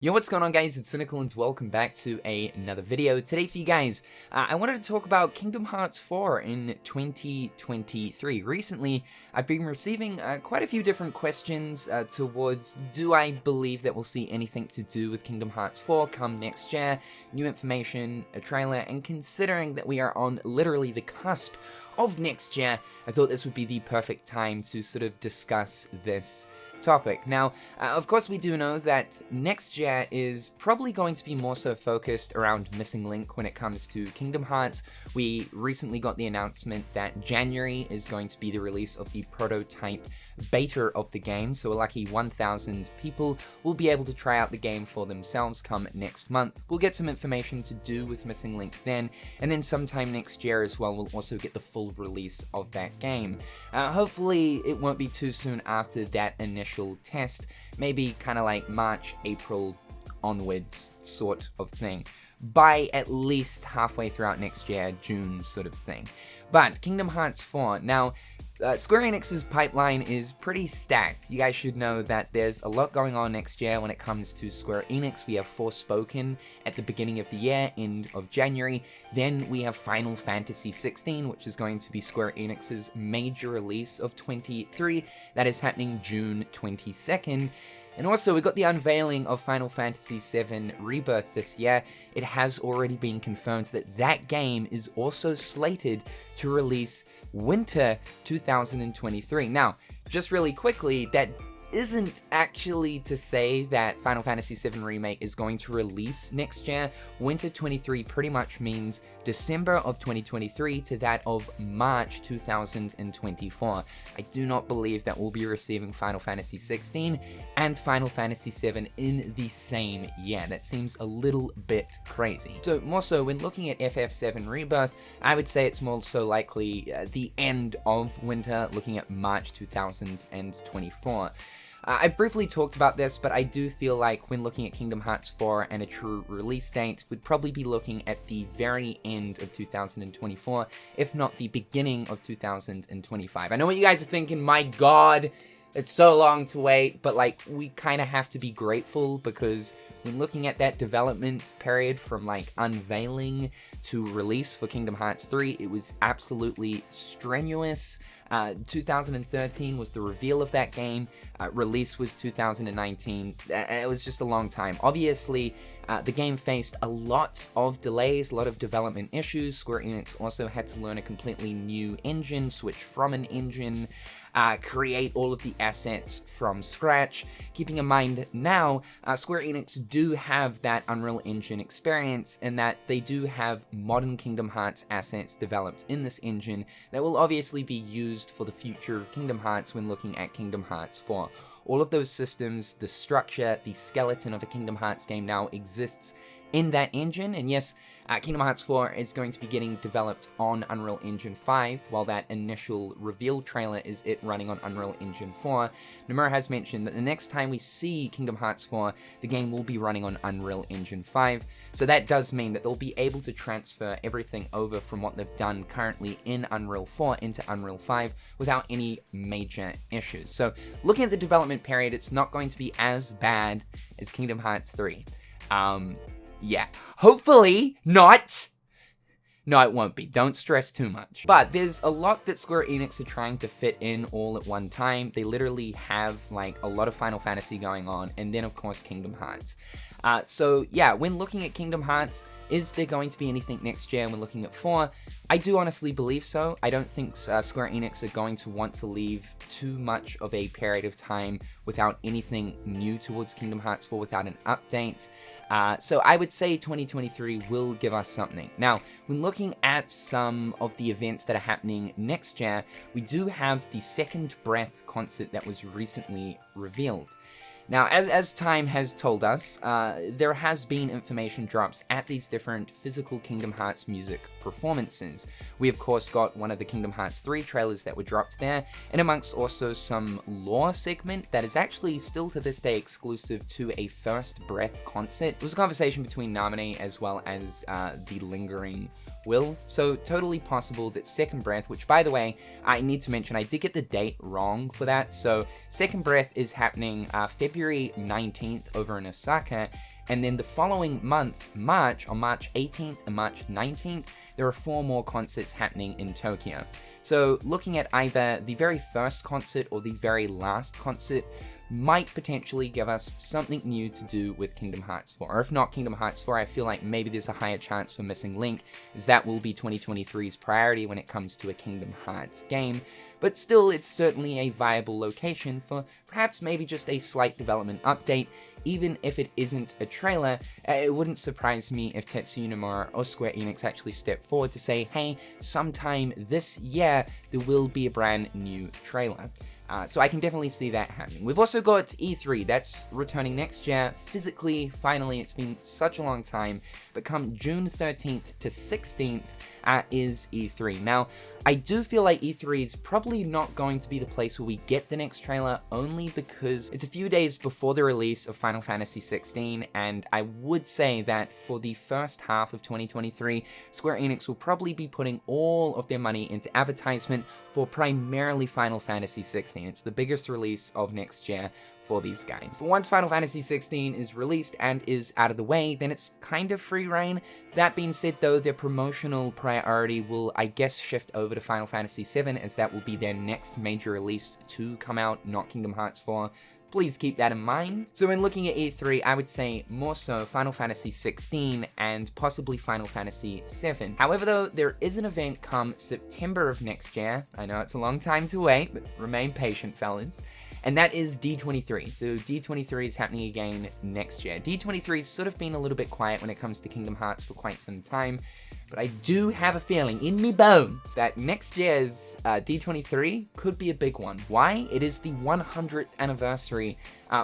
Yo, what's going on guys, it's Cynical and welcome back to another video. Today for you guys, I wanted to talk about Kingdom Hearts 4 in 2023. Recently, I've been receiving quite a few different questions towards do I believe that we'll see anything to do with Kingdom Hearts 4 come next year, new information, a trailer, and considering that we are on literally the cusp of next year, I thought this would be the perfect time to sort of discuss this topic. Now, of course we do know that next year is probably going to be more so focused around Missing Link when it comes to Kingdom Hearts. We recently got the announcement that January is going to be the release of the prototype beta of the game, so a lucky 1,000 people will be able to try out the game for themselves come next month. We'll get some information to do with Missing Link then, and then sometime next year as well we'll also get the full release of that game. Hopefully it won't be too soon after that initial test, maybe kind of like March, April onwards sort of thing. By at least halfway throughout next year, June sort of thing. But Kingdom Hearts 4, now Square Enix's pipeline is pretty stacked. You guys should know that there's a lot going on next year when it comes to Square Enix. We have Forspoken at the beginning of the year, end of January. Then we have Final Fantasy 16, which is going to be Square Enix's major release of 23. That is happening June 22nd. And also, we got the unveiling of Final Fantasy VII Rebirth this year. It has already been confirmed that that game is also slated to release winter 2023. Now, just really quickly, that isn't actually to say that Final Fantasy VII Remake is going to release next year. Winter 23 pretty much means December of 2023 to that of March 2024. I do not believe that we'll be receiving Final Fantasy 16 and Final Fantasy 7 in the same year. That seems a little bit crazy. So more so when looking at FF7 Rebirth, I would say it's more so likely the end of winter, looking at March 2024. I briefly talked about this, but I do feel like when looking at Kingdom Hearts 4 and a true release date, we'd probably be looking at the very end of 2024, if not the beginning of 2025. I know what you guys are thinking, my god, it's so long to wait, but like, we kind of have to be grateful because when looking at that development period from like unveiling to release for Kingdom Hearts 3, it was absolutely strenuous. 2013 was the reveal of that game, release was 2019, it was just a long time. Obviously, the game faced a lot of delays, a lot of development issues. Square Enix also had to learn a completely new engine, switch from an engine, create all of the assets from scratch. Keeping in mind now, Square Enix do have that Unreal Engine experience and that they do have modern Kingdom Hearts assets developed in this engine that will obviously be used for the future of Kingdom Hearts when looking at Kingdom Hearts 4. All of those systems, the structure, the skeleton of a Kingdom Hearts game now exists in that engine, and yes, Kingdom Hearts 4 is going to be getting developed on Unreal Engine 5, while that initial reveal trailer is it running on Unreal Engine 4. Nomura has mentioned that the next time we see Kingdom Hearts 4, the game will be running on Unreal Engine 5, so that does mean that they'll be able to transfer everything over from what they've done currently in Unreal 4 into Unreal 5 without any major issues. So looking at the development period, it's not going to be as bad as Kingdom Hearts 3. Yeah, hopefully not. No, it won't be. Don't stress too much. But there's a lot that Square Enix are trying to fit in all at one time. They literally have like a lot of Final Fantasy going on, and then of course Kingdom Hearts. So yeah, when looking at Kingdom Hearts, is there going to be anything next year when looking at 4? I do honestly believe so. I don't think Square Enix are going to want to leave too much of a period of time without anything new towards Kingdom Hearts 4, without an update. So I would say 2023 will give us something. Now, when looking at some of the events that are happening next year, we do have the Second Breath concert that was recently revealed. Now, as time has told us, there has been information drops at these different physical Kingdom Hearts music performances. We, of course, got one of the Kingdom Hearts 3 trailers that were dropped there, and amongst also some lore segment that is actually still to this day exclusive to a First Breath concert. It was a conversation between Naminé as well as the Lingering Will. So totally possible that Second Breath, which by the way, I need to mention, I did get the date wrong for that. So Second Breath is happening February 19th over in Osaka, And then the following month, March, on March 18th and March 19th, there are 4 more concerts happening in Tokyo. So looking at either the very first concert or the very last concert might potentially give us something new to do with Kingdom Hearts 4. Or if not Kingdom Hearts 4, I feel like maybe there's a higher chance for Missing Link, as that will be 2023's priority when it comes to a Kingdom Hearts game. But still, it's certainly a viable location for perhaps maybe just a slight development update. Even if it isn't a trailer, it wouldn't surprise me if Tetsuya Nomura or Square Enix actually step forward to say, hey, sometime this year, there will be a brand new trailer. So I can definitely see that happening. We've also got E3, that's returning next year. Physically, finally, it's been such a long time, but come June 13th to 16th is E3. Now, I do feel like E3 is probably not going to be the place where we get the next trailer, only because it's a few days before the release of Final Fantasy 16, and I would say that for the first half of 2023, Square Enix will probably be putting all of their money into advertisement for primarily Final Fantasy 16. It's the biggest release of next year for these guys. But once Final Fantasy 16 is released and is out of the way, then it's kind of free reign. That being said though, their promotional priority will, I guess, shift over to Final Fantasy 7, as that will be their next major release to come out, not Kingdom Hearts 4. Please keep that in mind. So when looking at E3, I would say more so Final Fantasy 16 and possibly Final Fantasy 7. However though, there is an event come September of next year. I know it's a long time to wait, but remain patient, fellas. And that is D23. So D23 is happening again next year. D23's sort of been a little bit quiet when it comes to Kingdom Hearts for quite some time, but I do have a feeling in me bones that next year's D23 could be a big one. Why? It is the 100th anniversary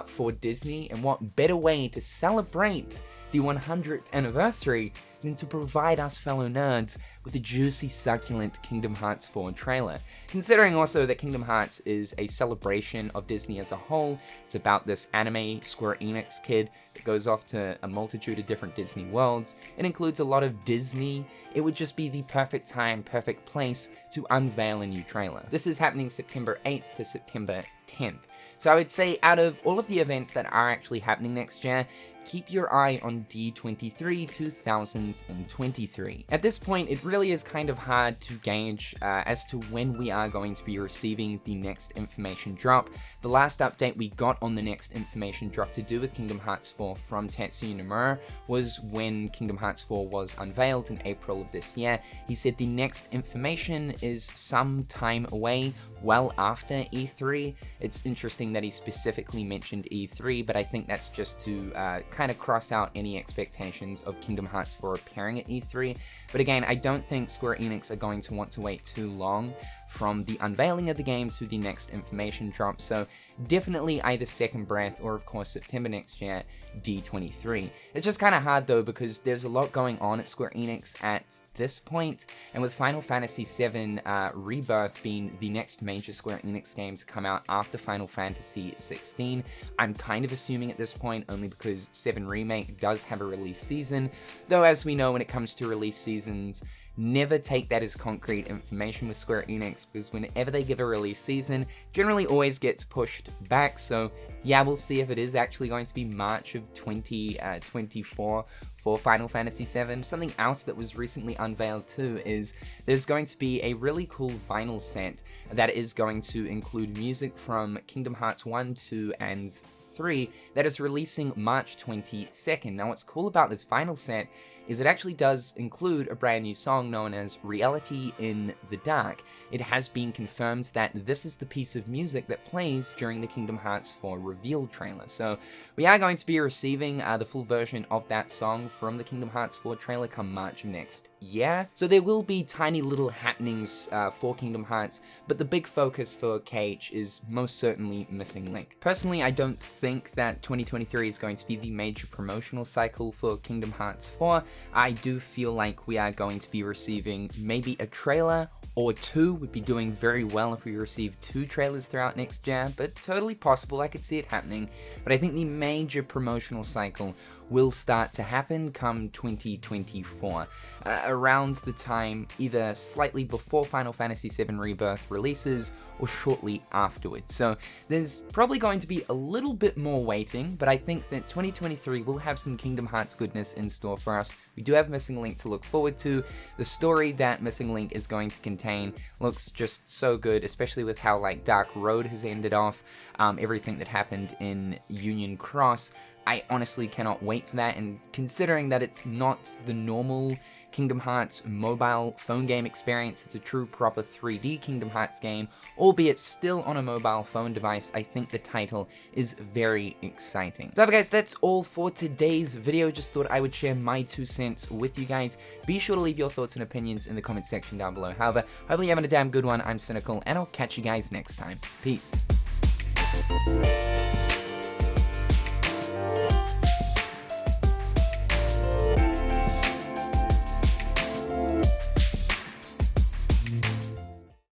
for Disney, and what better way to celebrate the 100th anniversary than to provide us fellow nerds with a juicy, succulent Kingdom Hearts 4 trailer. Considering also that Kingdom Hearts is a celebration of Disney as a whole, it's about this anime Square Enix kid that goes off to a multitude of different Disney worlds. It includes a lot of Disney. It would just be the perfect time, perfect place to unveil a new trailer. This is happening September 8th to September 10th. So I would say out of all of the events that are actually happening next year, keep your eye on D23 2023. At this point, it really is kind of hard to gauge as to when we are going to be receiving the next information drop. The last update we got on the next information drop to do with Kingdom Hearts 4 from Tetsuya Nomura was when Kingdom Hearts 4 was unveiled in April of this year. He said the next information is some time away, well after E3. It's interesting that he specifically mentioned E3, but I think that's just to kind of cross out any expectations of Kingdom Hearts 4 appearing at E3. But again, I don't think Square Enix are going to want to wait too long from the unveiling of the game to the next information drop, so definitely either second breath or of course September next year, D23. It's just kind of hard though because there's a lot going on at Square Enix at this point, and with Final Fantasy VII Rebirth being the next major Square Enix game to come out after Final Fantasy 16, I'm kind of assuming at this point, only because 7 Remake does have a release season, though as we know when it comes to release seasons, never take that as concrete information with Square Enix, because whenever they give a release season, generally always gets pushed back. So yeah, we'll see if it is actually going to be March of 2024 for Final Fantasy VII. Something else that was recently unveiled too is there's going to be a really cool vinyl set that is going to include music from Kingdom Hearts 1, 2, and 3 that is releasing March 22nd. Now what's cool about this vinyl set is it actually does include a brand new song known as Reality in the Dark. It has been confirmed that this is the piece of music that plays during the Kingdom Hearts 4 reveal trailer. So we are going to be receiving the full version of that song from the Kingdom Hearts 4 trailer come March of next year. So there will be tiny little happenings for Kingdom Hearts, but the big focus for KH is most certainly Missing Link. Personally, I don't think that 2023 is going to be the major promotional cycle for Kingdom Hearts 4. I do feel like we are going to be receiving maybe a trailer or 2 would be doing very well if we receive 2 trailers throughout next year, but totally possible, I could see it happening. But I think the major promotional cycle will start to happen come 2024, around the time either slightly before Final Fantasy VII Rebirth releases or shortly afterwards. So there's probably going to be a little bit more waiting, but I think that 2023 will have some Kingdom Hearts goodness in store for us. We do have Missing Link to look forward to. The story that Missing Link is going to contain looks just so good, especially with how like Dark Road has ended off, everything that happened in Union Cross. I honestly cannot wait for that, and considering that it's not the normal Kingdom Hearts mobile phone game experience, it's a true proper 3D Kingdom Hearts game, albeit still on a mobile phone device, I think the title is very exciting. So guys, that's all for today's video. Just thought I would share my 2 cents with you guys. Be sure to leave your thoughts and opinions in the comment section down below. However, hopefully you're having a damn good one. I'm Cynical, and I'll catch you guys next time. Peace.